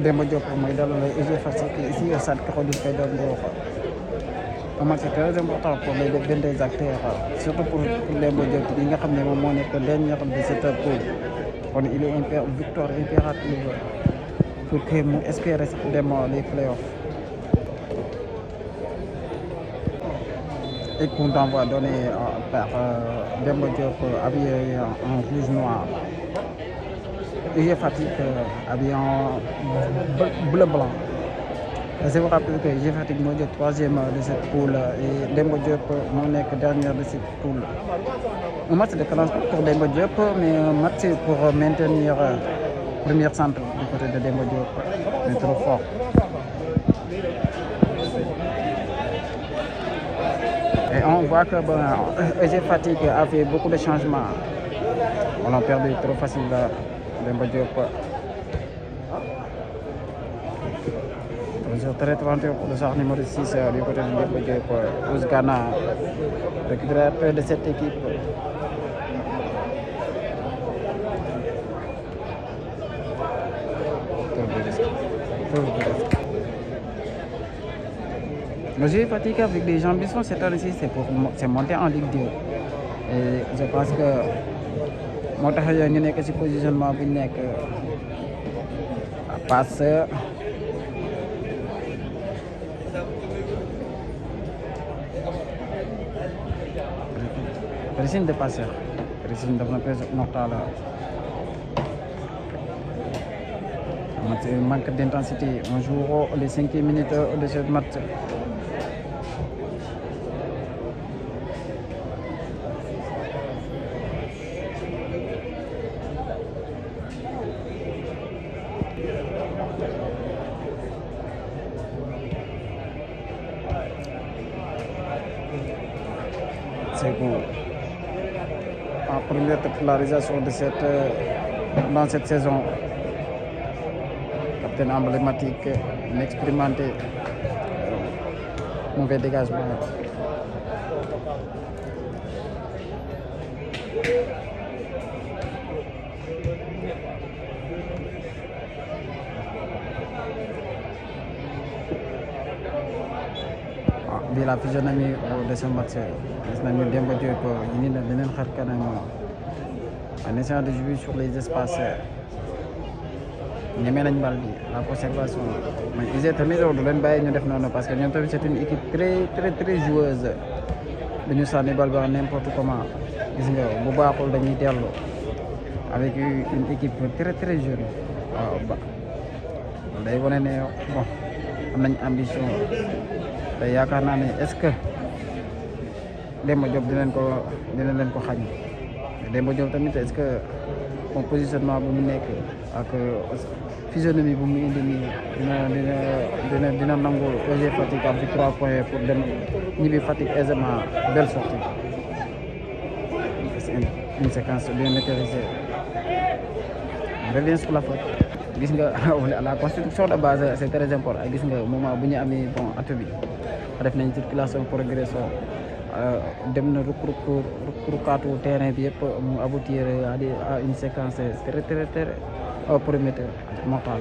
Demba Diop mooy dalal UG Fatick ici au stade Caroline Faye Ndour. Un match très important pour les 22 acteurs, surtout pour Demba Diop yi nga xam ne moom moo nekk dernier de cette poule. kon il est victoire impérative pour que mu espérer sax dem les playoffs. Et coup d'envoi donné par Demba Diop habillé en rouge noir. UG Fatick habillé en bleu blanc. Je vous rappelle que UG Fatick moo jël troisième de cette poule et Demba Diop moo nekk dernière de cette poule. Un match de classement pour Demba Diop, mais un match pour maintenir premier centre du côté de Demba Diop, mais trop fort. Et on voit que UG Fatick a fait beaucoup de changements. On l'a perdu trop facile Demba Diop. Toujours très tenté pour le joueur numéro 6 du côté de Demba Diop. Ousgana, récupérateur de cette équipe. UG Fatick avec des ambitions cette année-ci, c'est monter en Ligue 2. Et je pense que moo tax ñu nekk ci positionnement bu ñu nekk passeur. Régime de passeur. Régime de mortal. Manque d'intensité. On joue les 5 minutes de ce match. C'est bon. En première titularisation dans cette saison. Capitaine emblématique, inexpérimenté, mauvais dégagement. Bi la physionomie de ce match, gis nañu Demba Diop ñu ne beneen xar kanam en essayant de jouer sur les espaces. ñeme nañ bal bi la conservation mais UG tamit du leen bàyyi ñu def noonu parce que ñoom tamit c'est une équipe très joueuse. dañu sànni bal ba n'importe comment gis nga bu baaxul dañuy dellu avec une équipe très jeune. waaw ba day wane ne bon am nañ ambition te yaakaar naa ne est-ce que Demba Diop dina leen ko xañ. Demba Diop tamit est-ce que mon positionnement bu mu nekk ak physionomie bu mu indi nii dina nangu UG Fatick am ci 3 points pour dem ñibbi Fatick aisément. Belle sortie. Une séquence bien maîtrisée. On revient sur la faute. Gis nga la construction de base c'est très important. Gis nga moment bu ñu amee bon atout bi def nañ circulation progression dem na rukaatu terrain bi yëpp mu aboutir à une séquence très prometteur mortal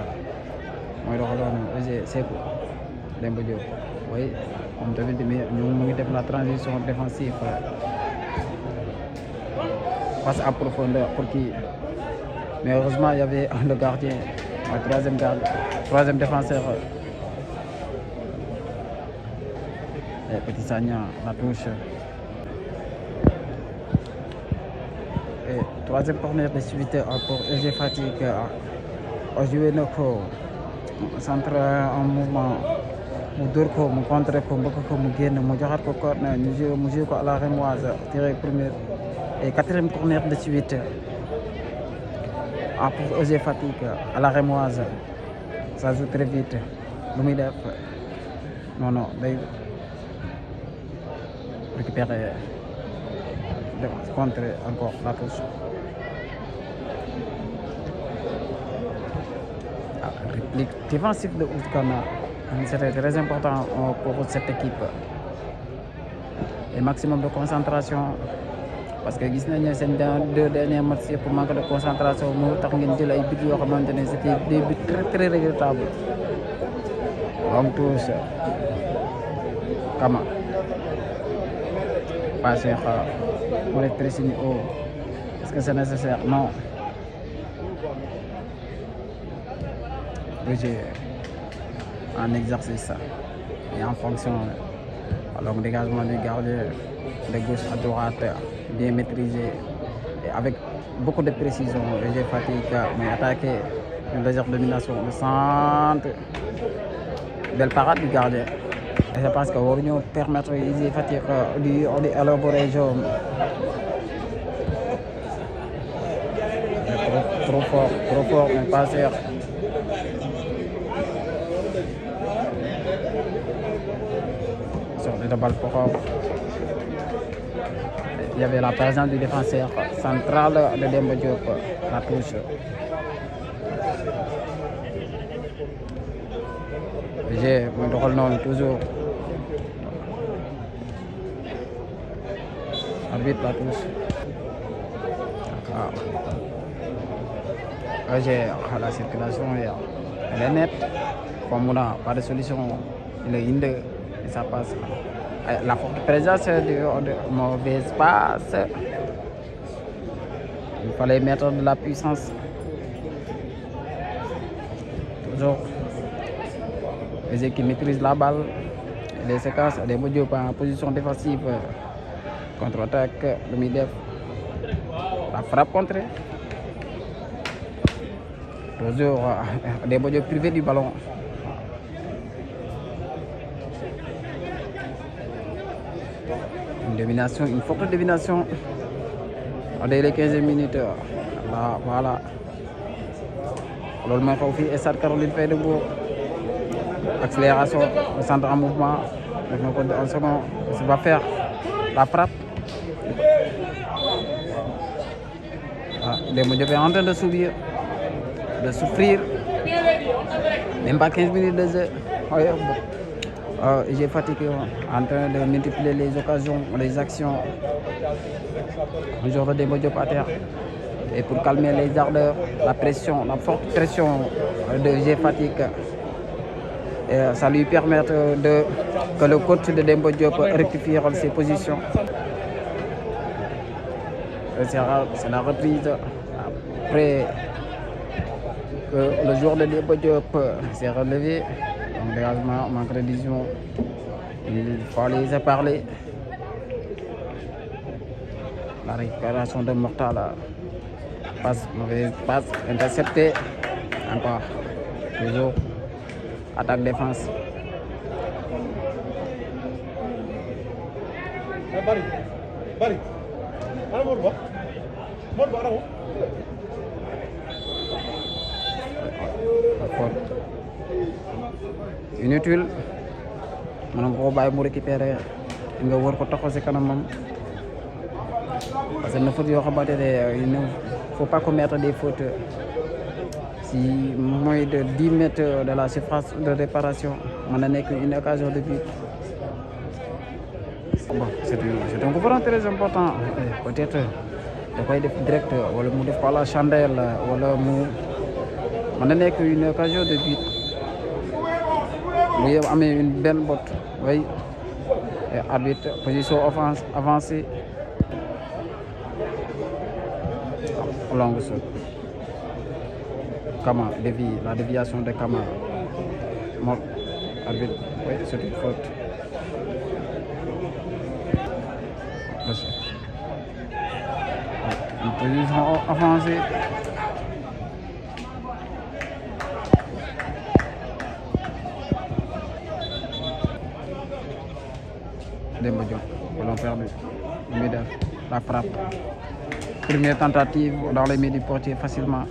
mooy doxaloon UG Sékou Demba Diop. Oui moom tamit mu ngi def la transition défensive passe à profondeur pour qui mais heureusement il y avait le gardien troisième défenseur. Petit Sagna la touche et troisième corner de suite pour UG Fatick. a joué na ko centre en mouvement mu dóor ko mu contré ko mbëkk ko mu génn mu joxaat ko corner mu joué ko à la rémoise tiré première et quatrième corner de suite pour UG Fatick à la rémoise. Ça joue très vite lu muy def non day récupérer contre encore la touche. Réplique défensive de Ousgana, c'était très important pour cette équipe. Et maximum de concentration parce que gis nañ ne seen deux derniers matchs yëpp manque de concentration moo tax ngeen jël ay buts yoo xamante ne c'était des buts très très regrettables. Donc tous Kama passé moo nekk Tresini haut. Est-ce que c'est nécessaire? Non. J'ai en exercice et en fonction alors dégagement du gardien de gauche à droite bien maîtrisé et avec beaucoup de précision. J'ai fatigué mais attaqué une légère domination au centre. Belle parade du gardien. Et je pense que waruñu permettre J'ai fatigué di élaborer jeu trop fort mais pas sûr. Sortie de balle pour il y avait la présence du défenseur central de Demba Diop, la touche. J'ai muy doxal noonu toujours. Arbitre la touche. J'ai la circulation elle est nette. Comme on n'a pas de solution, il est inde et ça passe. La forte présence de mauvais espace. Il fallait mettre de la puissance. Toujours les équipes maîtrisent la balle. Les séquences des Diop en position défensive. Contre-attaque, le Midef. La frappe contrée. Toujours des Diop privés du ballon. Une domination, une forte domination. Dès les 15 minutes. Là, voilà. Alors, le maître et Stade Caroline Faye de Bourg. Accélération, le centre en mouvement. En second, ça va faire la frappe. Les Diop est en train de subir, de souffrir. Même pas 15 minutes de jeu. J'ai fatigué en train de multiplier les occasions, les actions. Toujours des Diop à terre. Et pour calmer les ardeurs, la pression, la forte pression de J'ai fatigue. Et ça lui permet que le coach de Demba Diop rectifie ses positions. C'est la reprise après que le joueur de Demba Diop s'est relevé. Donc dégagement, manque de vision. Il fallait se parler. La récupération de Mortal. Passe, mauvaise passe, intercepté. Encore. Toujours. Attaque défense. Bari. Inutile. Maanaam boo bàyyi mu récupérer nga wër ko taxaw si kanamam. Parce que na faute yoo xamante ne il ne faut pas commettre des fautes si moins de 10 mètres de la surface de réparation mën na nekk une occasion de but. Bon, c'est un coup franc très important. Peut-être da koy def direct wala mu def par la chandelle wala mu mën na nekk une occasion de but. Bu amee une belle botte, oui. Et arbitre, position avancée. Longue saute. Kama, la déviation de Kama. Mort. Arbitre, oui, c'est une faute. Une position avancée. Demba Diop, ballon perdu. Midef, la frappe. Première tentative dans les mains du portier facilement.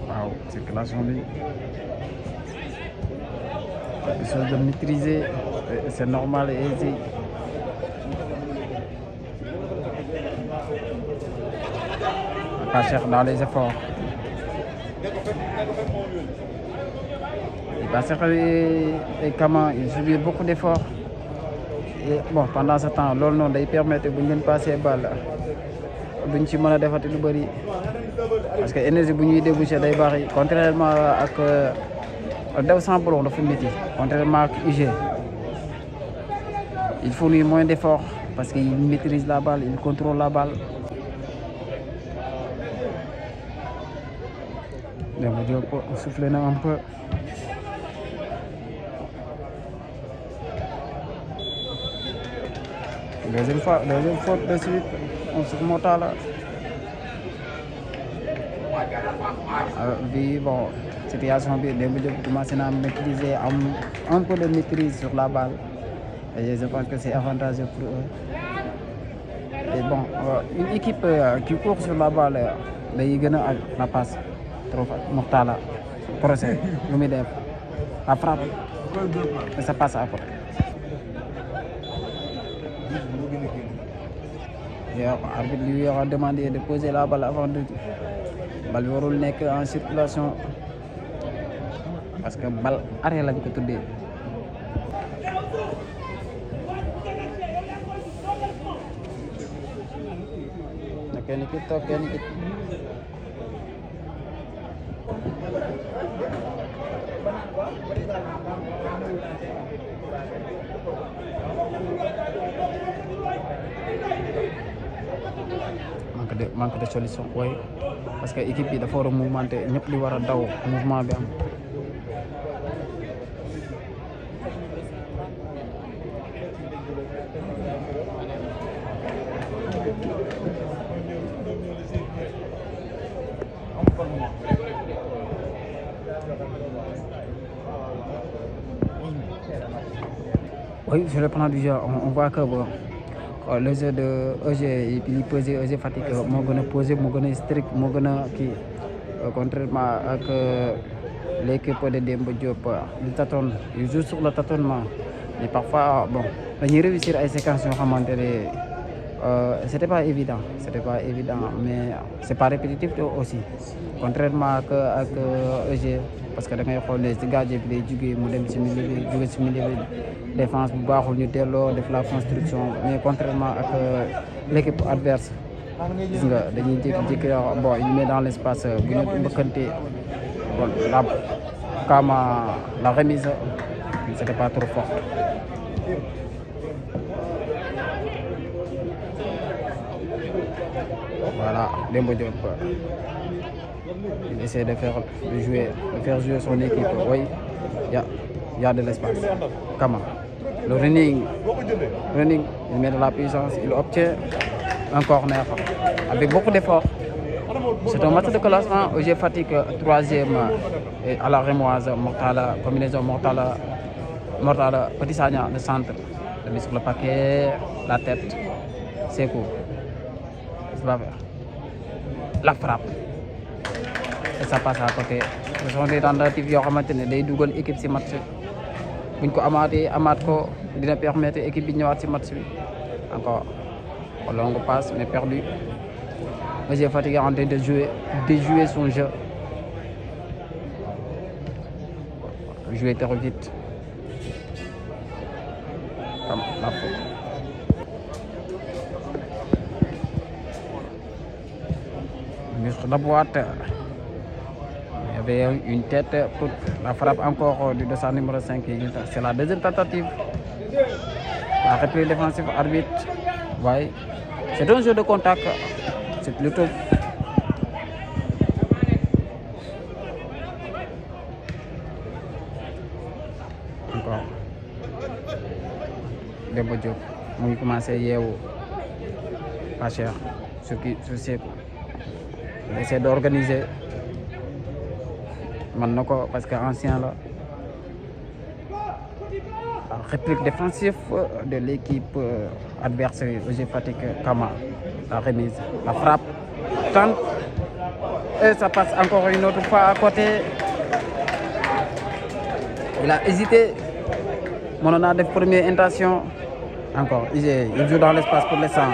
Wow, circulation bi. Quelque chose de maîtrisé, c'est normal et aisé. pas cher dans les efforts. Et pas cher et Kama, il subit beaucoup d'efforts. Et bon, pendant ce temps, loolu noonu day permettre bu ñu leen passer balle duñ ci mën a defati lu bëri parce que énergie bu ñuy déboucher day bari contrairement ak daw sans ballon dafa métti contrairement ak UG. Il fournit moins d'efforts parce qu'il maîtrise la balle, il contrôle la balle. Demba Diop soufflé na un peu. Deuxième faute de suite sur Mortala. Bi bon situation bi Demba Diop commencé na maîtriser un peu de maîtrise sur la balle. Et je pense que c'est avantageux pour eux. Et bon, une équipe qui court sur la balle, day gën a la passe trop Mortala procès lu muy def la frappe et ça passe à côté. Yow arbitre lui a demandé de poser la balle avant de balle bi warul nekk en circulation parce que balle arrêt lañ ko tuddee. Kenn ki toog kenn ki manque de solution oui parce que équipe bi dafa war a mouvementer ñëpp li war a daw mouvement bi am. Oui, sur le plan du jeu, on voit que bon, le jeu de EG et puis posé EG Fatick moo gën a posé moo gën a strict moo gën a kii contrairement ak l'équipe de Demba Diop il tâtonne il joue sur le tâtonnement mais parfois bon dañuy réussir ay séquences yoo xamante ne c'était pas évident mais c'est pas répétitif aussi contrairement ak EG parce que da ngay xool ne si gardien bi day jugee mu dem si milieu bi jóge si milieu bi défense bu baaxul ñu delloo def la construction mais contrairement ak l'équipe adverse gis nga dañuy jékki-jékki bon il met dans l'espace bu ñu mbëkkante bon la remise c'était pas trop fort. Voilà, Demba Diop il essaie de faire jouer son équipe. Oui, il y a de l'espace. Comment? Le running, il met de la puissance, il obtient un corner avec beaucoup d'efforts. C'est un match de classement. EG Fatick 3e et à la Rémoise, Mortala, combinaison Mortala, Petit Sagna, le centre, le mise sur le paquet, la tête, Sekou. La frappe et ça passe à côté. Ce sont des tentatives yoo xamante ne day dugal équipe ci match buñ ko amaat ko dina permettre équipe bi ñëwaat ci match bi encore longue passe mais perdu. EG Fatick est en train de déjouer son jeu, jouer trop vite comme la faute. Sur la boîte, il y avait une tête pour la frappe encore du dossard numéro 5. C'est la deuxième tentative. La reprise défensive arbitre. Ouais. C'est un jeu de contact. C'est plutôt. Encore. Demba Diop. On a commencé hier pas cher. Sur Sekou. On essaie d'organiser maintenant parce que ancien là la réplique défensive de l'équipe adverse EG Fatick Kama la remise la frappe tente et ça passe encore une autre fois à côté. Il a hésité on a des premières intentions encore il joue dans l'espace pour l'instant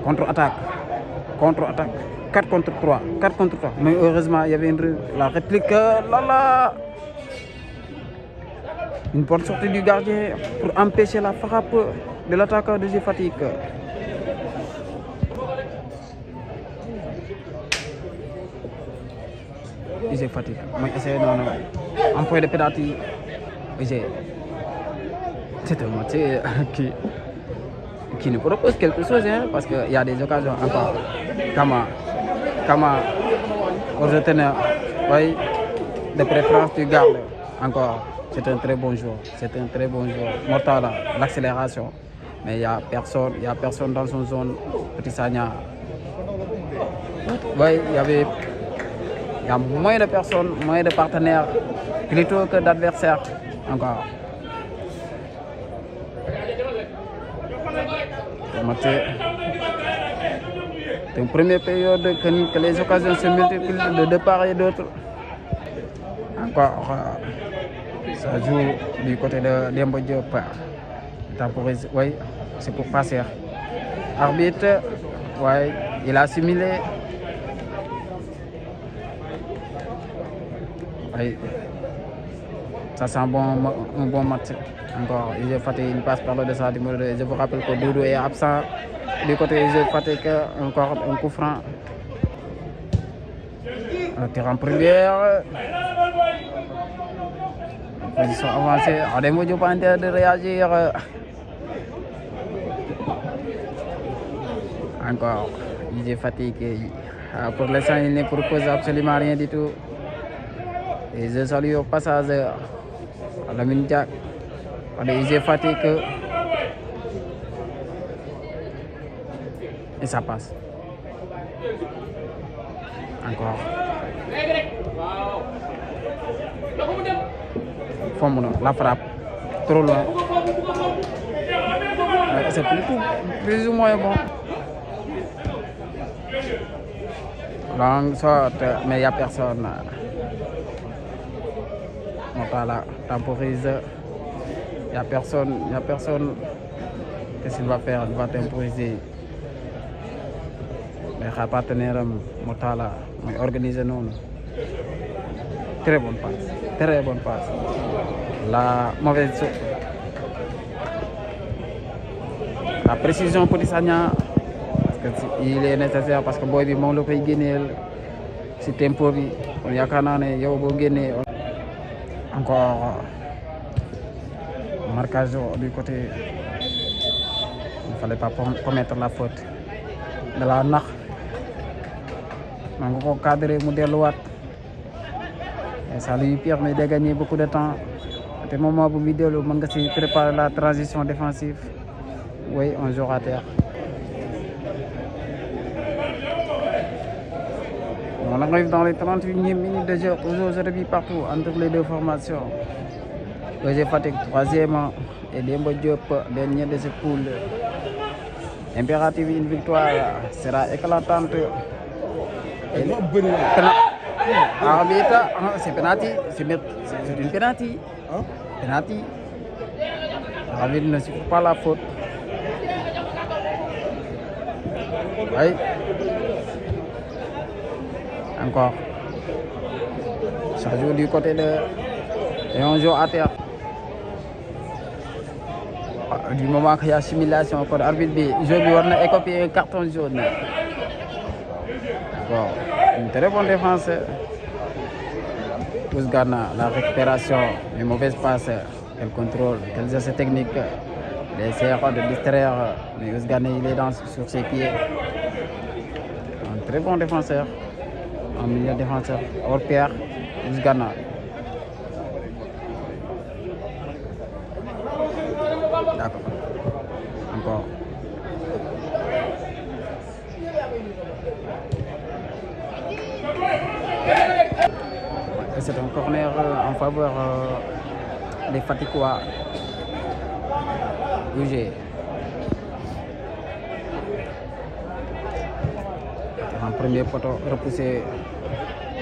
contre-attaque 4 contre 3. 4 contre 3. Mais heureusement, il y avait la réplique. Là. Une bonne sortie du gardien pour empêcher la frappe de l'attaquant de Fatick. UG Fatick mooy essayé noonu en point de pénalty UG. C'est un match qui nous propose quelque chose, hein, parce qu'il y a des occasions encore. Kama, au teneur, oui, de préférence tu gardes encore. C'est un très bon joueur. Mortala, l'accélération. Mais il n'y a personne dans son zone. Petit Sagna. Oui, il y a moins de personnes, moins de partenaires, plutôt que d'adversaires encore. C'est une première période que les occasions se multiplient de part et d'autre. Encore, ça joue du côté de Demba Diop. Temporise, oui, c'est pour passer. Arbitre, oui, il a simulé. Oui, ça c'est un bon match. Encore, UG Fatick, une passe par le dessus du numéro 2. Je vous rappelle que Doudou est absent. Du côté UG Fatick, encore un coup franc. Un tir en première. Position avancée. Demba Diop en train de réagir. Encore, UG Fatick. Pour l'instant, il ne propose absolument rien du tout. Et je salue au passage Lamine Diack de UG Fatick. Et ça passe. Encore. Forme la frappe. Trop loin. C'est plus ou moins bon. Longue sorte, mais il n'y a personne. Voilà, temporise. Il n'y a personne. Qu'est-ce qu'il va faire? Il va temporiser. Mais le partenaire Motala m'a organisé non. Très bonne passe. La mauvaise. La précision pour Sagna. Il est nécessaire parce que boy bi moom la koy génneel si tempo bi kon yaakaar naa ne yow boo génnee encore marquage du côté il ne fallait pas commettre la faute de la nax man nga ko cadrer mu delluwaat et ça lui permet de gagner beaucoup de temps te moment bu muy dellu mën nga si préparer la transition défensive. Oui, on joue à terre. On arrive dans les 38e minutes de jeu aujourd'hui partout entre les deux formations. UG Fatick troisième et Demba Diop dernier de ce pool. Impérative, une victoire sera éclatante. Arbitre, c'est penalty, c'est une penalty. Penalty. Arbitre ne suffit pas la faute. Oui. Encore. Ça joue du côté de... Et on joue à terre. Du moment qu'il y a simulation pour l'arbitre, je vais écoper un carton jaune. Bon, une très bonne défense. Ousgana, la récupération, les mauvaises passes, quel contrôle, quels essais techniques. Il essaie de distraire, mais Ousgana il est sur ses pieds. Un très bon défenseur. Un milieu défenseur. Hors pair, Ousgana. D'accord. Encore. C'est un corner en faveur des Fatickois. UG. En premier poteau, repoussé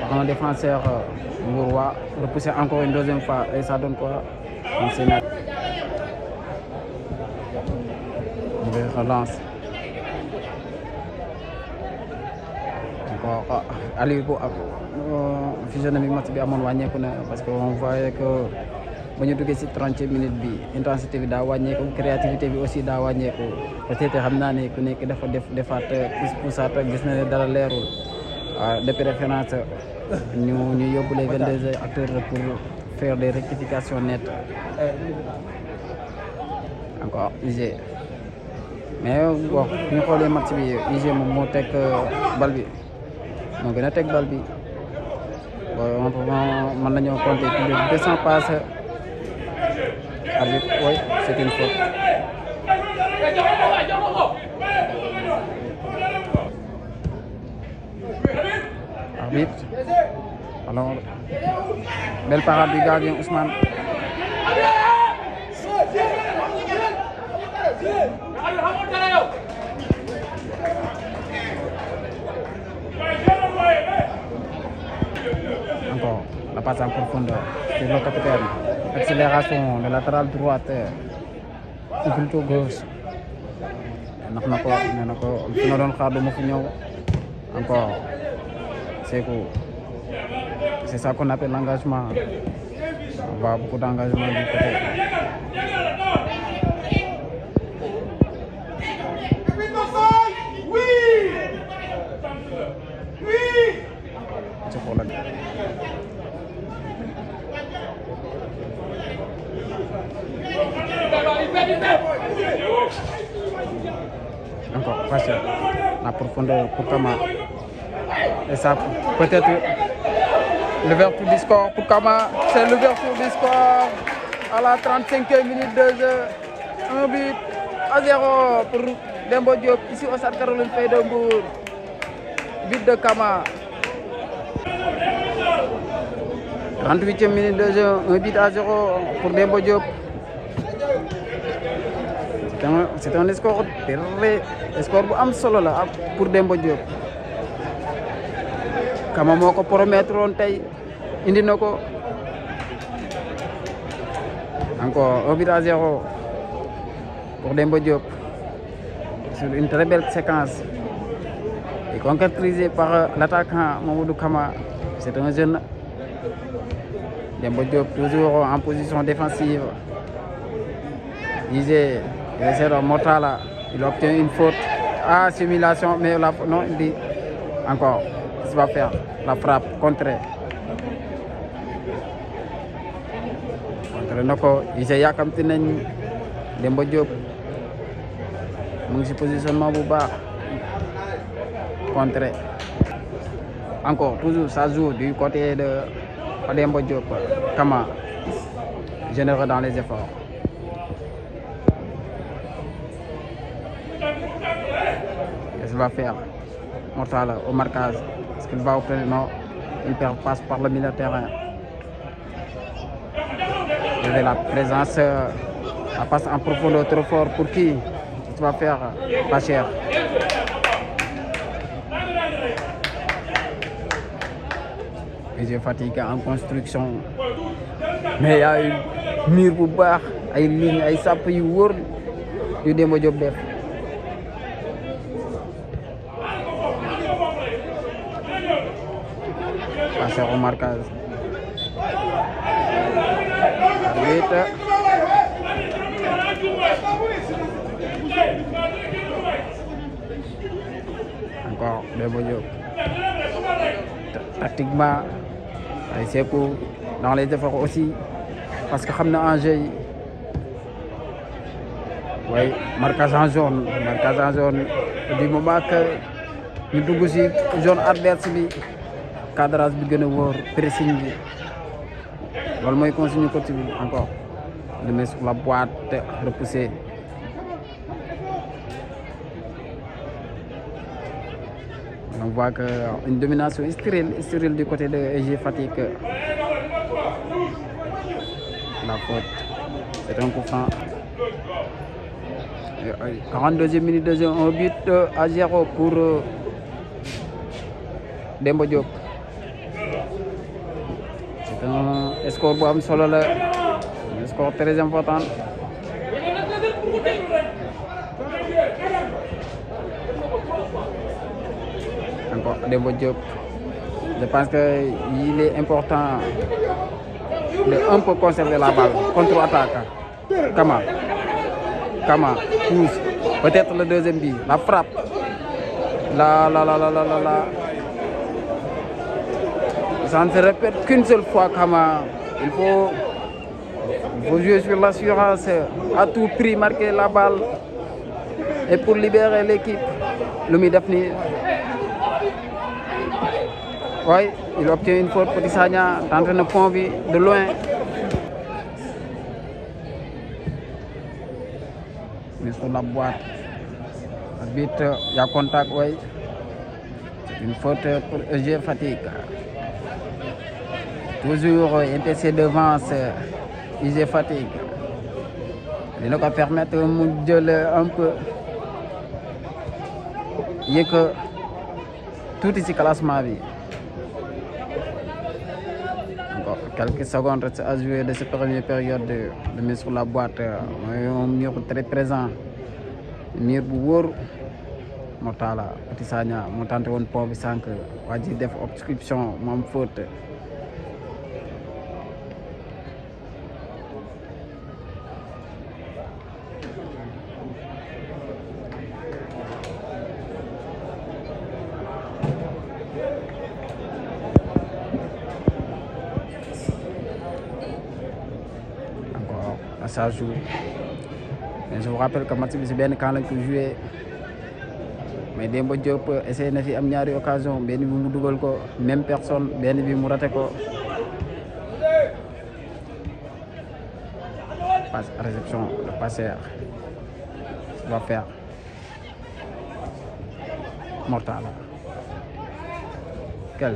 par un défenseur Mouroua, repoussé encore une deuxième fois. Et ça donne quoi? On s'énerve. On relance. encore Aliou bu ak physionomie match bi amoon wàññeeku na parce que on voyait que ba ñu duggee ci 30e minute bi intensité bi daa wàññeeku créativité bi aussi daa wàññeeku peut-être xam naa ne ku nekk dafa defaat pousaat gis na ne dara leerul de préférence ñu yóbbu les 22 acteurs pour faire des rectifications nettes encore UG mais bon bu ñu xoolee match bi UG moom moo teg bal bi moo gën a teg bal bi bon mën nañoo compter plus de 200 passes. Arbitre, oui, c'est une faute. Arbitre. Alors, belle parade du gardien Ousmane. Encore, la passe en profondeur. C'est le capitaine. Accélération de latéral droite plutôt gauche ndax na ko nee na ko fi nga doon xaar du ma fi ñëw encore c'est ça qu'on appelle l'engagement on voit beaucoup d'engagement du côté c'est pour la encore facile la profondeur pour Kama et ça peut-être l'ouverture du score pour Kama, c'est l'ouverture du score à la 35e minute de jeu, 1 but à 0 pour Demba Diop ici au Stade Caroline Faye de Mbour, but de Kama. 38e minute de jeu, 1 but à 0 pour Demba Diop. C'est un score bu am solo la pour Demba Diop. Kama moo ko promettre woon tey indi na ko. Encore 1 but à 0 pour Demba Diop sur une très belle séquence et concrétisée par l'attaquant Mamadou Kama. C'est un jeune. Demba Diop toujours en position défensive. Il essaie de Motala, il obtient une faute à simulation, mais non, il dit encore, il va faire la frappe contrée. Contre Noko, il s'est yakamti nañ Demba Diop mu ngi ci positionnement bu baax contrée. Encore, toujours ça joue du côté de Demba Diop. Kama, généreux dans les efforts. Qu'est-ce qu'il va faire? Mortala au marquage. Est-ce qu'il va obtenir? Non. Il passe par le milieu de terrain. Il y avait la présence, la passe en profondeur trop fort pour qui? Tu vas faire pas cher. Et j'ai fatigué en construction. Mais il y a une mur bu baax, ay ligne, ay sàpp yu wóor yu Demba Diop def. Passé au marquage. Arbitre. Encore Demba Diop. Tactiquement, ay Sékou dans les efforts aussi parce que xam na enjeu yi. Oui, marquage en jaune du moment que ñu dugg ci zone adverse bi cadrage bi gën a wóor pressing bi loolu mooy consigne coach bi encore le met sur la boîte repoussé. On voit que une domination stérile du côté de EG Fatick. La faute, c'est un coup franc. 42e minute de jeu, un but à 0 pour Demba Diop. C'est un score bu am solo la, un score très important. encore Demba Diop. Je pense qu'il est important de un peu conserver la balle. Contre-attaque. Kama pousse. Peut-être le deuxième but. La frappe. La. Ça ne se répète qu'une seule fois, Kama. Il faut jouer sur l'assurance. À tout prix, marquer la balle. Et pour libérer l'équipe. Lumi Dafni. Oui, il obtient une faute. Petit Sagna tente de pont de loin. Mais sur la boîte. Arbitre, il y a contact, oui. Une faute pour EG Fatick. Toujours intéressé devant EG Fatick. Il va permettre de un peu. Il y a que tout ici classement. Encore quelques secondes à jouer de cette première période de mise sur la boîte. Un mur très présent. Mur bu wóor moo taala Petit Sagna moo tenté woon pont bi sànq waa ji def obstruction mu am faute. Encore ça joue. Mais je vous rappelle que match bi si benn camp lañ ko joué mais Demba Diop essayé na fi am ñaari occasion benn bi mu dugal ko même personne benn bi mu raté ko. Passe réception le passeur va faire Mortala. Quel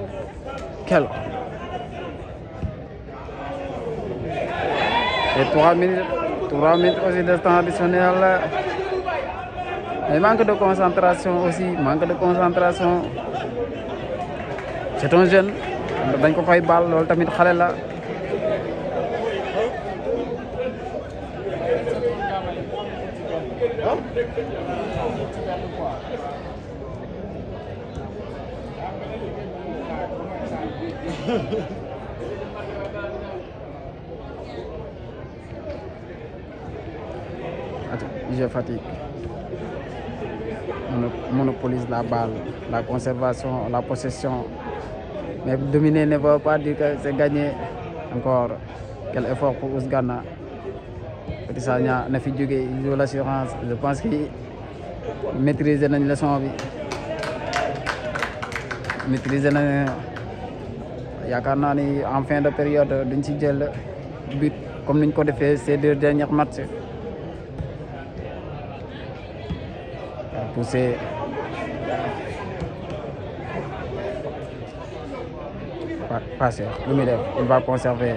et 3 minutes aussi de temps additionnel. Mais manque de concentration aussi, C'est un jeune, dañ ko koy baal loolu tamit xale la. EG Fatick monopolise la balle, la conservation, la possession. Mais dominer ne veut pas dire que c'est gagné. Encore quel effort pour Ousgana. Petit Sagna na fi jógee il joue l'assurance. Je pense qu'il maîtrise nañ leçon bi. Maîtriser nañ yaakaar naa ni en fin de période duñ ci jël but comme niñ ko defee ces 2 derniers matchs. Poussé. Passé. Il va conserver.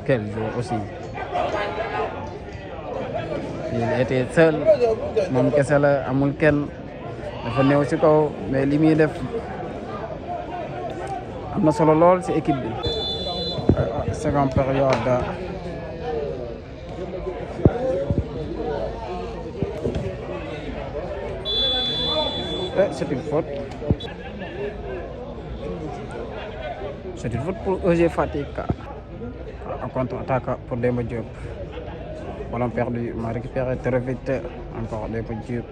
Quel jour aussi. Il était seul. Moom kese la amul kenn dafa néew ci kaw mais li muy def am na solo lool ci équipe bi. Seconde période. C'est une faute. C'est une faute pour EG Fatick. En contre-attaque pour Demba Diop. Ballon perdu, m'a récupéré très vite. Encore Demba Diop.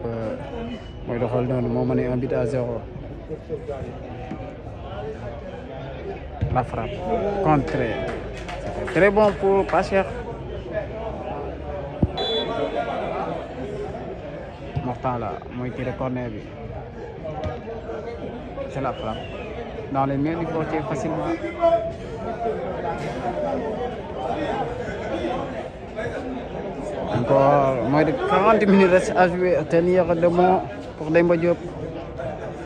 Mooy doxal noonu moo mené 1-0. La frappe. Contré. C'était très bon pour Pacher. Mortala mooy tiré corner bi. C'est la frappe. Dans les mains du portier facilement. Encore moins de 40 minutes restent à jouer, à tenir de bon pour Demba Diop.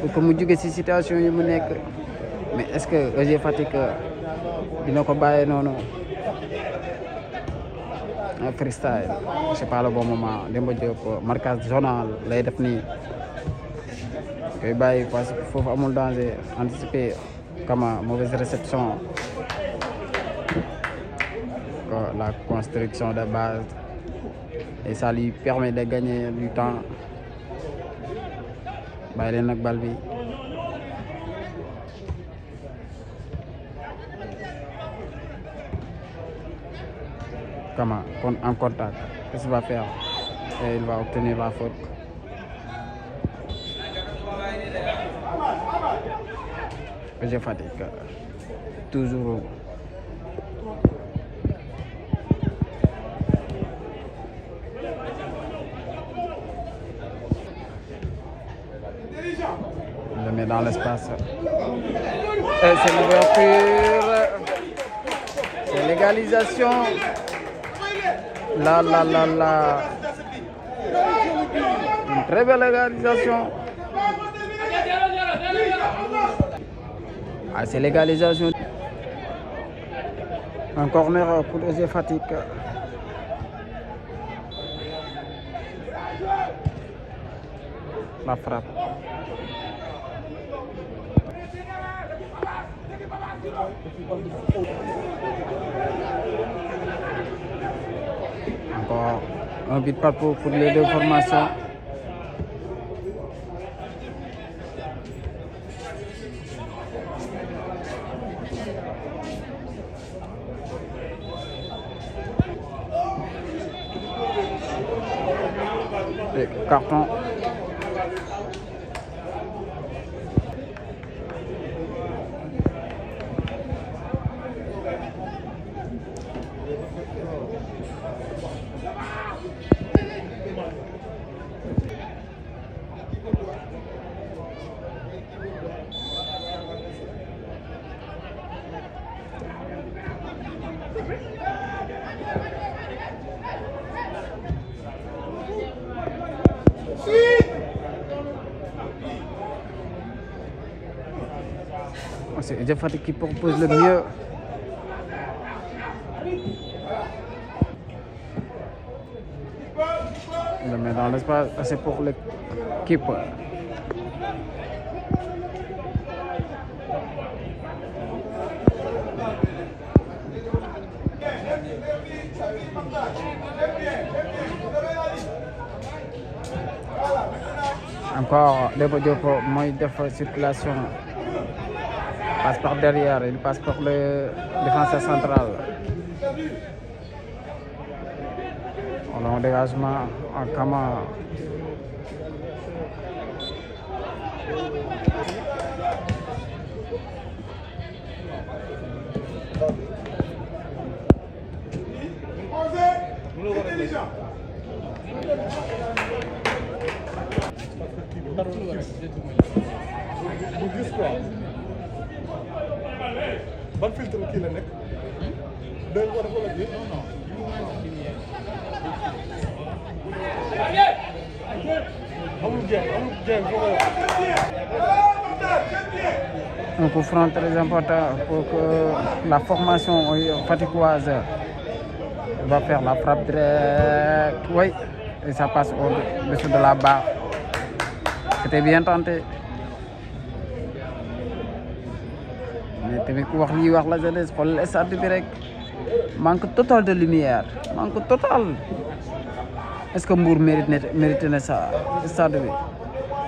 Pour que mu jóge ci situation yi mu nekk. Mais est-ce que EG Fatick dina ko bàyyi noonu? Freestyle. C'est pas le bon moment. Demba Diop marquage zonal lay def nii. koy bàyyi parce que foofu amul danger anticiper Kama mauvaise réception. La construction de base et ça lui permet de gagner du temps. Bàyyi leen nag bal bi Kama en contact. Qu'est-ce qu'il va faire? Et il va obtenir la faute. Je fatigue. Toujours. Je le mets dans l'espace. Et c'est l'ouverture. C'est l'égalisation. Là. Une très belle égalisation. Ah, c'est l'égalisation. Un corner pour les Fatick. La frappe. Encore un but partout pour les deux formations. Et carton. C'est Jeff Fatick qui propose le mieux. Il le met dans l'espace, c'est pour l'équipe. Encore Demba Diop mooy def circulation. Passe par derrière, il passe par le défenseur central. On a un dégagement en Kama. ban filtre kii la nekk. day war a xoolal bi. amul jéem foo koy Un coup franc très important pour que la formation fatickoise va faire la frappe directe. Oui, et ça passe au-dessus de la barre. C'était bien tenté. Mais tamit ku wax lii wax la jeunesse xool stade bi rek manque total de lumière, manque total. Est-ce que Mbour mérite na sa stade bi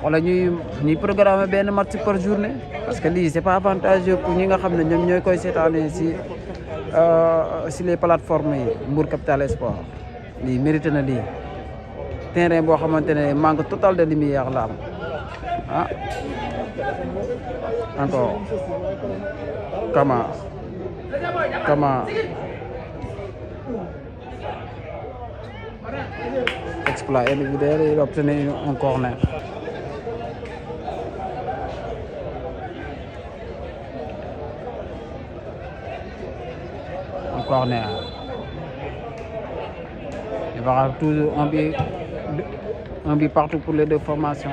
wala ñuy programmer benn match par journée parce que lii c'est pas avantageux pour ñi nga xam ne ñoom ñooy koy seetaanee si les plateformes yi. Mbour Capital Sport lii mérite na lii terrain boo xamante ne manque total de lumière la am ah encore Kama exploit individuel, il a obtenu un corner. Un corner. Il va y avoir toujours un but partout pour les deux formations.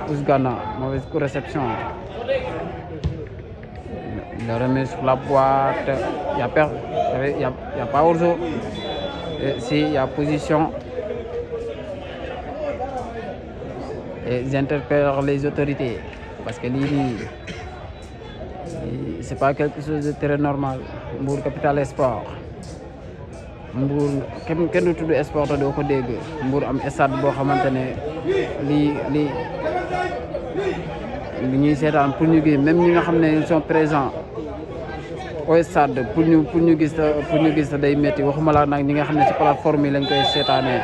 Ousgana, mauvaise réception. Il le remet sur la boîte. Il n'y a pas hors-jeu. Si, il y a position. Et ils interpellent les autorités. Parce que c'est pas quelque chose de très normal. Mbour Capital Sport. Mbour kenn du tudd sport te doo ko dégg. Mbour am stade boo xamante ne li ñuy seetaan pour ñu gi même ñi nga xam ne ils sont présents au stade pour ñu gis day métti waxuma la nag ñi nga xam ne ci plateforme yi lañ koy seetaanee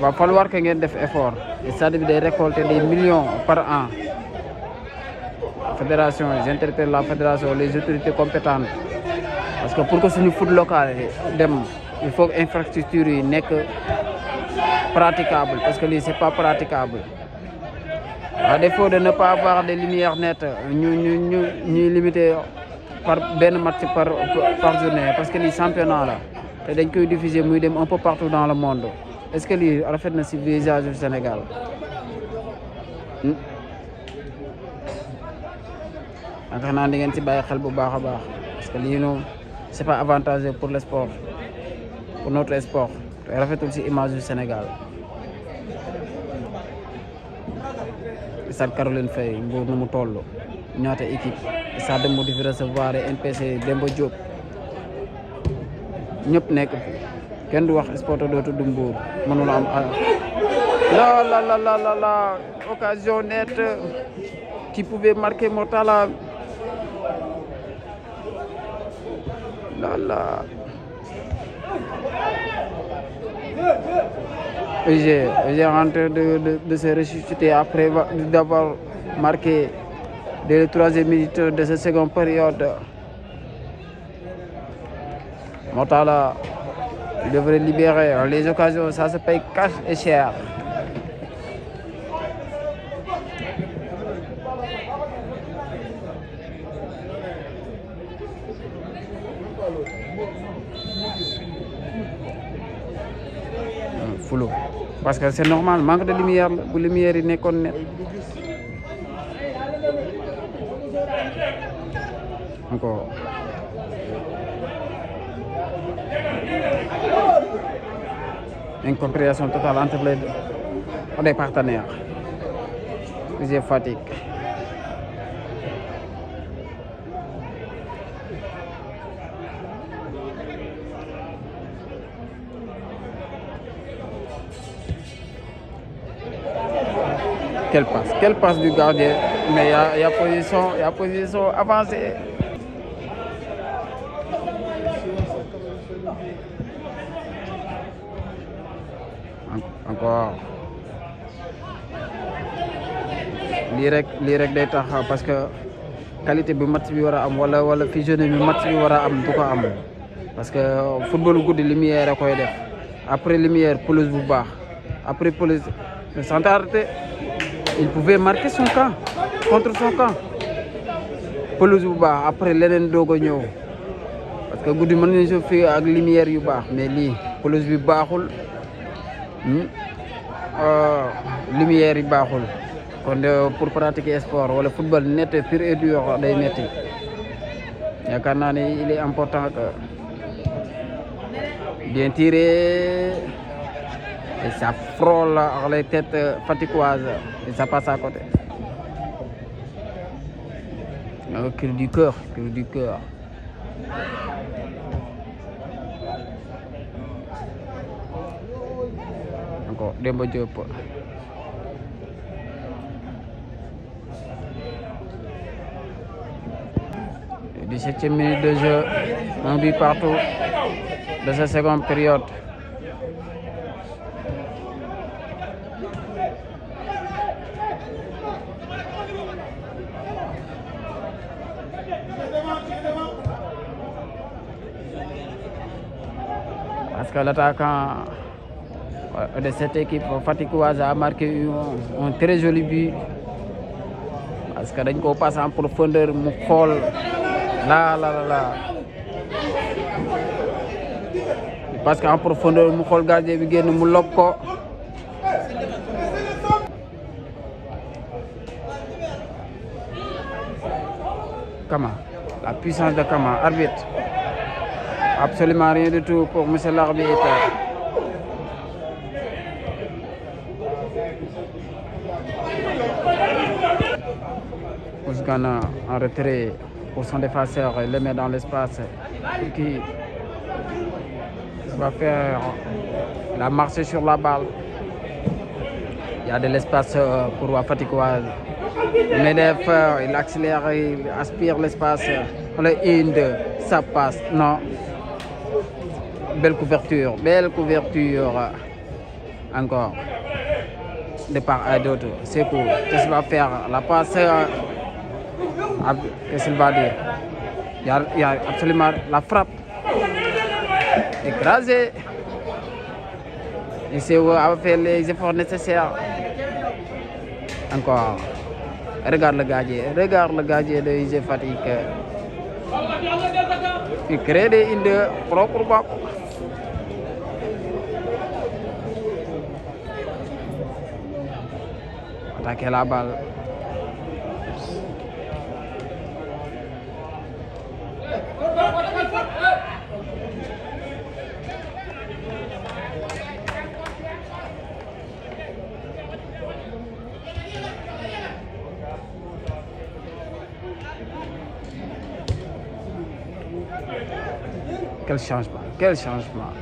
va falloir que ngeen def effort stade bi day récolter des millions par an. Fédération j'interpelle la fédération les autorités compétentes parce que pour que suñu foot local dem il faut que infrastructure yi nekk praticable parce que lii c'est pas praticable. À défaut de ne pas avoir des lumières nettes ñuy limiter par benn match par journée parce que lii championnat la te dañ koy diffuser muy dem un peu partout dans le monde est-ce que lii rafet na ci visage du Sénégal. yaakaar naa di ngeen ci bàyyi xel bu baax a baax parce que lii noonu c'est pas avantageux pour le sport pour notre sport te rafetul ci image du Sénégal. Stade Caroline Faye Mbour nu mu toll ñaata équipe stade Demba di fi recevoir NPC Demba Diop ñëpp nekk fi kenn du wax sport doo tudd Mbour mënul am la occasion nette qui pouvait marquer Mortala J'ai en train de se ressusciter après d'avoir marqué dès la 3e minute de cette seconde période. Mortala, il devrait libérer les occasions, ça se paye cash et cher. Flou parce que c'est normal manque de lumière la bu lumière yi nekkoon net encore incompréhension totale entre les partenaires. J'ai fatigue. Quelle passe du gardien, mais il y a position avancée. Encore. lii rek day tax parce que qualité bi match bi war a am wala fusionné bi match bi war a am du ko am parce que football guddi lumière a koy def après lumière pelouse bu baax après pelouse Santarate il pouvait marquer son camp contre son camp pelouse bu baax après leneen doog a ñëw parce que guddi mën nañu fi ak lumière yu baax mais lii pelouse bi baaxul lumière yi baaxul kon pour pratiquer sport wala football net pur et dur day metti yaakaar naa ne il est important que bien tirer et ça frôle les têtes faticoises et ça passe à côté. Cri du cœur. Encore Demba Diop. Et 17e minute de jeu, un but partout de cette seconde période. Parce que l'attaquant de cette équipe faticoise a marqué un très joli but parce que dañ ko passe en profondeur mu xool la parce que en profondeur mu xool gardien bi génn mu lob ko Kama, la puissance de Kama, arbitre. Absolument rien du tout pour monsieur l'arbitre. Ousgana en retrait pour son défenseur, il le met dans l'espace qui va faire la marche sur la balle. Il y a de l'espace pour Faticoise. Mais il accélère, il aspire l'espace. Le 1, 2, ça passe. Non. Belle couverture. Encore. De part à d'autre. C'est cool. Qu'est-ce qu'il va faire? La passe. Qu'est-ce qu'il va dire? Il y a absolument la frappe. Écrasé. Il sait avoir fait les efforts nécessaires. Encore. Regarde le gardien de IZ Fatick. Il crée des idées propres. Attaquer la balle. Quel changement.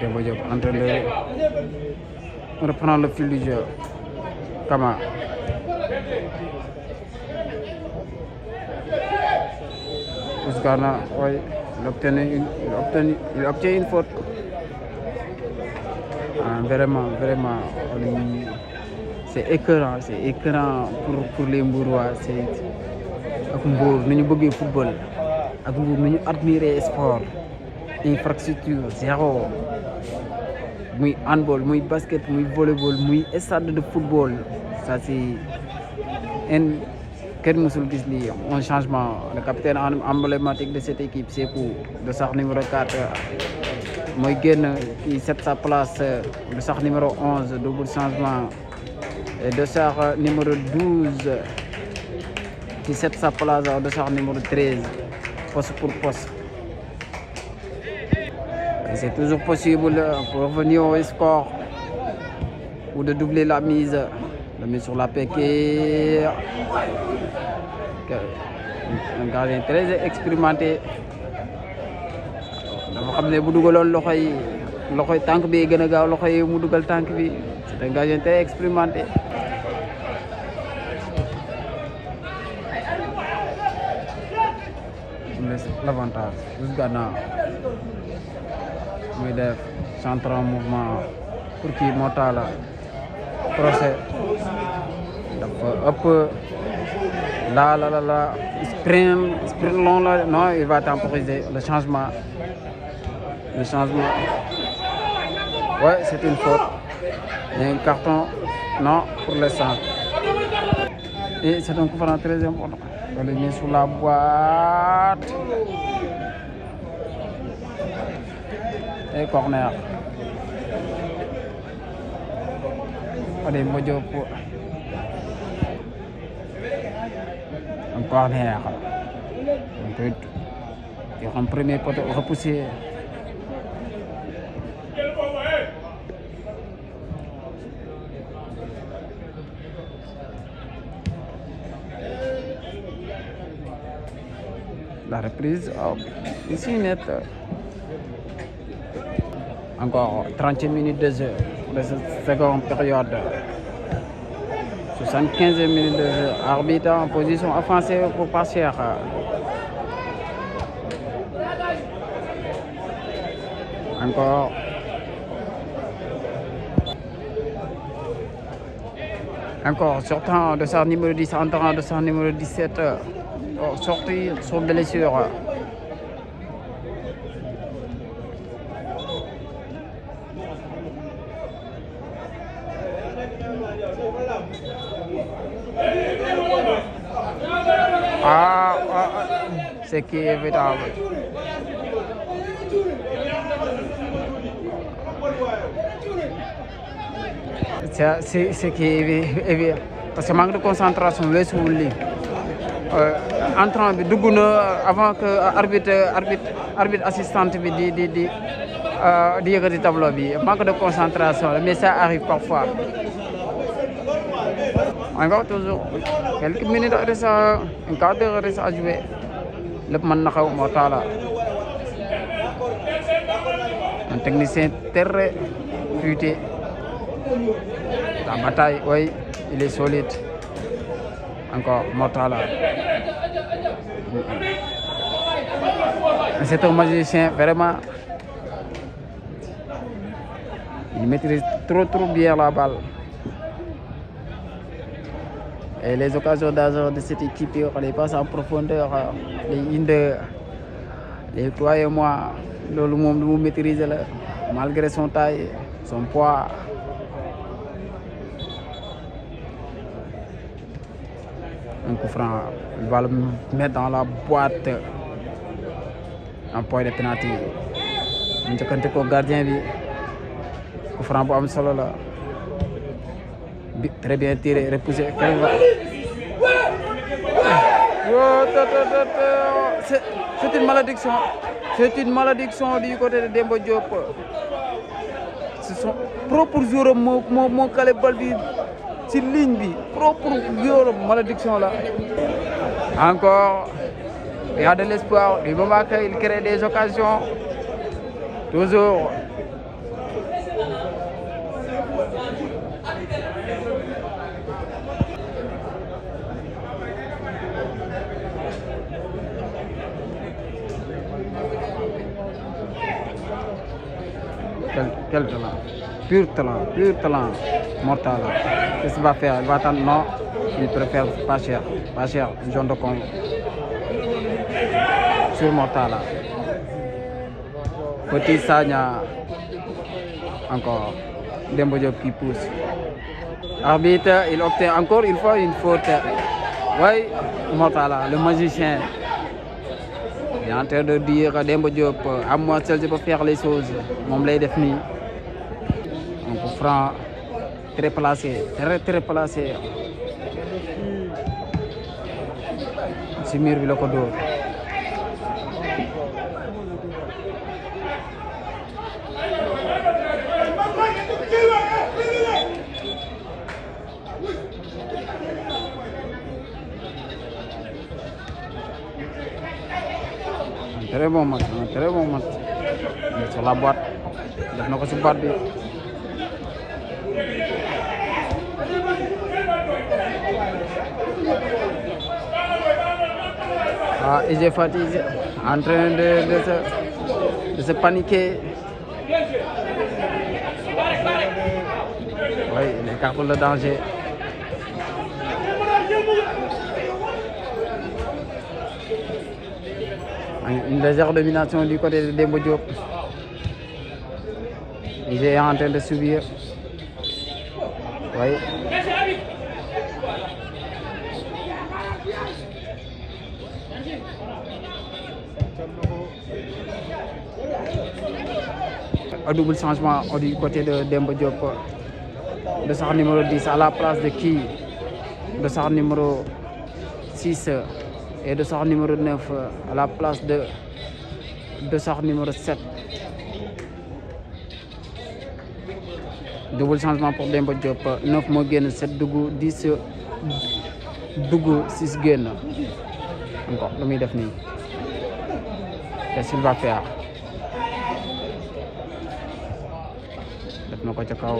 Demba Diop entraîneur reprend le fil du jeu. Kama. Ousgana, oui, il obtient une faute. Vraiment, c'est écœurant pour les Mbourois. Ak Mbour nu ñu bëggee football, ak Mbour nu ñu admirer sport. Infrastructure zéro. Muy handball, muy basket, muy volleyball, muy stade de football. Ça c'est kenn mësul gis lii un changement. Le capitaine emblématique de cette équipe, Sékou, de sax numéro 4 mooy génn qui cède sa place. De sax numéro 11 double changement. Et de sax numéro 12 qui cède sa place de sax numéro 13 poste pour poste. Et c'est toujours possible pour revenir au score ou de doubler la mise. La mise sur la péquée. Un gardien très expérimenté. Dafa xam ne bu dugaloon loxoy tànk bi gën a gaaw loxo yi mu dugal tànk bi. C'est un gardien très expérimenté. L'avantage Ousgana muy def centre en mouvement pour kii moo taala procès dafa ëpp la sprint long la non, il va temporiser le changement. Ouais, c'est une faute. Il y a un carton non pour l'instant. Et c'est un coup franc très important. On le met sur la boîte. Et corner. Allez, Mojo pour un corner. Un peu. Il un premier poteau repoussé. La reprise, ici net. Encore 30 minutes de jeu de cette seconde période. 75 minutes de jeu. Arbitre en position offensive pour Passière. Encore. Sortant de sa numéro 10, entrant de sa numéro 17. Sorti sur blessure. C'est qui est évitable. C'est qui est évitable. Parce que manque de concentration, weesuwul lii. Entrant bi dugg na avant que arbitre assistante bi di yëkkati tableau bi. Manque de concentration, mais ça arrive parfois. Encore toujours quelques minutes reste un quart d'heure reste à jouer lépp mën na xew Mortalla un technicien très futé. La bataille, oui, il est solide. Encore Mortalla. C'est un magicien, vraiment. Il maîtrise trop bien la balle. Et les occasions d'argent de cette équipe, les passes en profondeur, les indes, les toi et moi, le monde nous maîtrise malgré son taille, son poids. Un coup franc, il va le mettre dans la boîte. Un point de penalty. Ñu njëkkante ko gardien bi. Coup franc bu am solo la. Très bien tiré, repoussé. C'est une malédiction. C'est une malédiction du côté de Demba Diop. C'est son propre joueur moo kale bal bi ci ligne bi. Propre joueur malédiction là. Encore, il y a de l'espoir. Du moment qu'il crée des occasions, toujours. Quel talent, pur talent, Mortalla. Qu'est-ce qu'il va faire? Il va attendre? Non, il préfère pas cher, jaune de con. Sur Mortalla. Petit Sagna, encore. Demba Diop qui pousse. Arbitre, il obtient encore une fois une faute. Oui, Mortalla, le magicien. Il est en train de dire Demba Diop, à moi seul je peux faire les choses. Moom lay def nii. Un coup franc très placé, très placé. Si mur bi la ko dóor. Très bon match. Sur la boîte. Def na ko ci boîte bi. Ah, IJ Fatick en train de se paniquer. Oui, il écarte le danger. Une légère domination du côté de Demba Diop. Il est en train de subir. Oui. Un double changement du côté de Demba Diop. De sa numéro 10 à la place de qui? De sa numéro 6. Et de sa numéro 9 à la place de sa numéro 7. Double changement pour Demba Diop. 9 moo génn, 7 dugg, 10 dugg, 6 génn. Encore lu muy def nii. Qu'est-ce qu'il va faire? Def na ko ca kaw.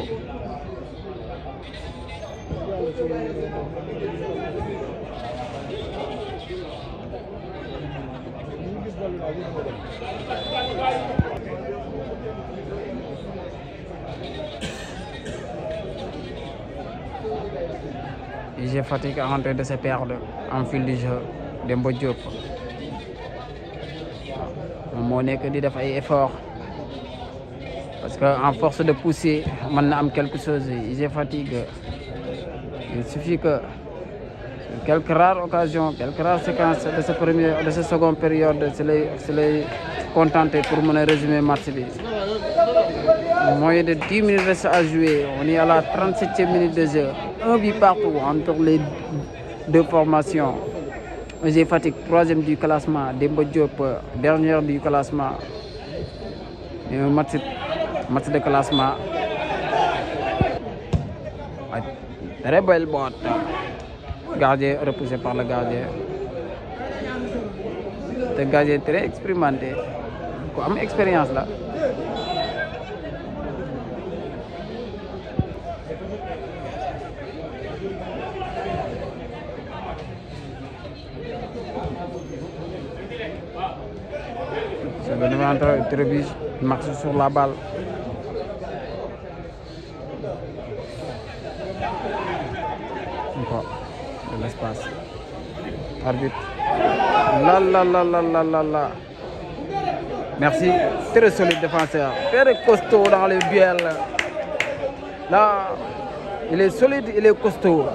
IJ Fatick est en train de se perdre en fil du jeu. Demba Diop moom moo nekk di def ay efforts parce que en force de pousser mën na am quelque chose. IJ Fatick, il suffit que quelques rares occasions, quelques rares séquences de cette seconde période se lay contenter pour mën a résumer match bi. Moins de 10 minutes reste à jouer. On est à la 37e minute de jeu. Un but partout entre les deux formations. IJ Fatick, 3e du classement. Demba Diop, dernière du classement. Et un match de classement. Très belle botte. Gardien repoussé par le gardien. Le gardien très expérimenté. Quoi, am expérience là. C'est le nouveau entraîneur Trébuche, marche sur la balle. Encore de l'espace. Arbitre. Là. Merci. Très solide défenseur. Très costaud dans les duels. Là, il est solide, il est costaud.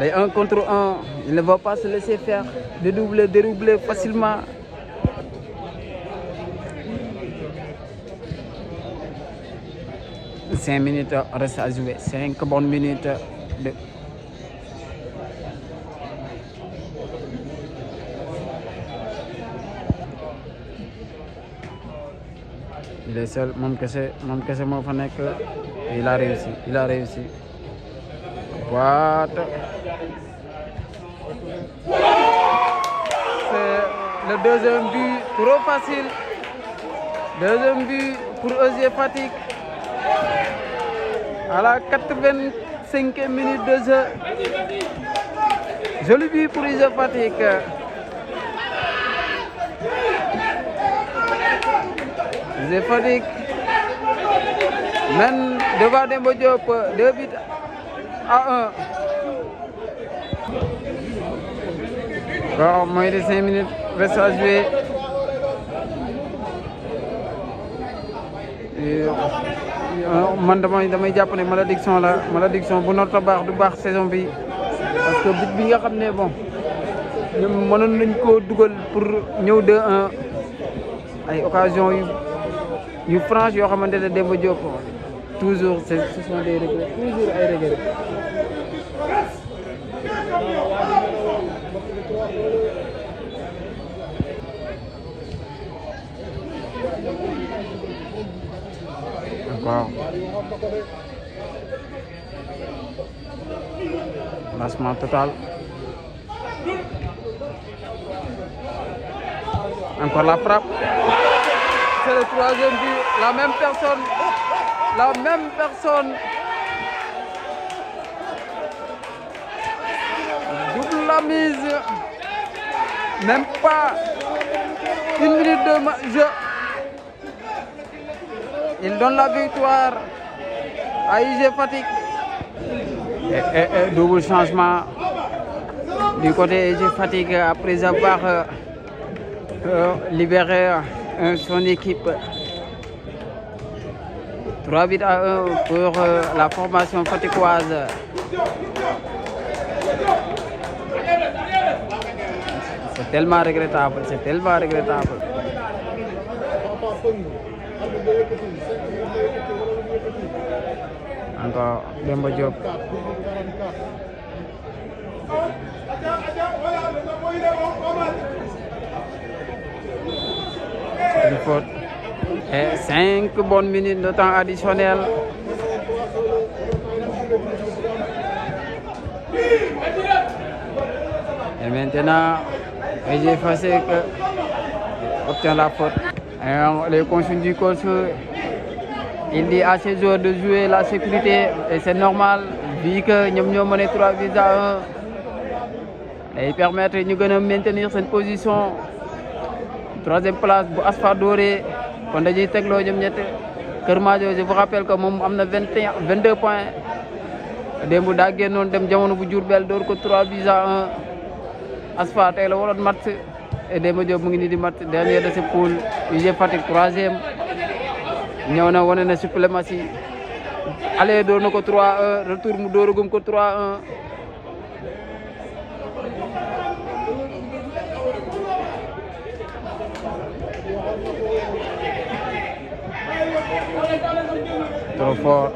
Les 1 contre 1, il ne va pas se laisser faire. Dédoubler facilement. Cinq minutes reste à jouer. 5 bonnes minutes de... Il est seul, mon kese moo fa nekk. Il a réussi. What? C'est le deuxième but, trop facile. Deuxième but pour EG Fatick. À la 85e minute de jeu. Joli but pour EG Fatick. EG Fatick mène devant Demba Diop 2 buts à 1. Bon, moins de 5 minutes reste à jouer. Man damay jàpp ne malédiction bu narta baax du baax saison bi parce que but bi nga xam ne bon ñoom mënoon nañ koo dugal pour ñëw 2-1 ay occasion yu franche yoo xamante ne Demba Diop toujours ce sont des regrets, toujours ay regrets. Encore. Lancement total. Encore la frappe. C'est le 3e but. La même personne. Double la mise. Même pas 1 minute de jeu. Il donne la victoire à EG Fatick. Et double changement du côté EG Fatick après avoir libéré son équipe. 3 buts à 1 pour la formation fatickoise. C'est tellement regrettable. Encore Demba Diop. C'est une faute. Et 5 bonnes minutes de temps additionnel. Et maintenant, EG Fatick obtient la faute. Et les consignes du coach, il dit à ses joueurs de jouer la sécurité et c'est normal vu que ñoom ñoo mené 3 buts à 1. Et permettre ñu gën a maintenir cette position. 3e place bu Asfa Doré kon dañuy tegloo ñoom ñett Kër Madior je vous rappelle que moom am na 22 points démb daa génnoon dem jamono bu Diourbel door ko 3 buts à 1. Asfa tey la waroon match et Demba Diop mu ngi nii di match dernier de ce poule. EG Fatick 3e ñëw na wane na suprématie aller door na ko 3-1 retour mu dooragum ko 3-1. Trop fort.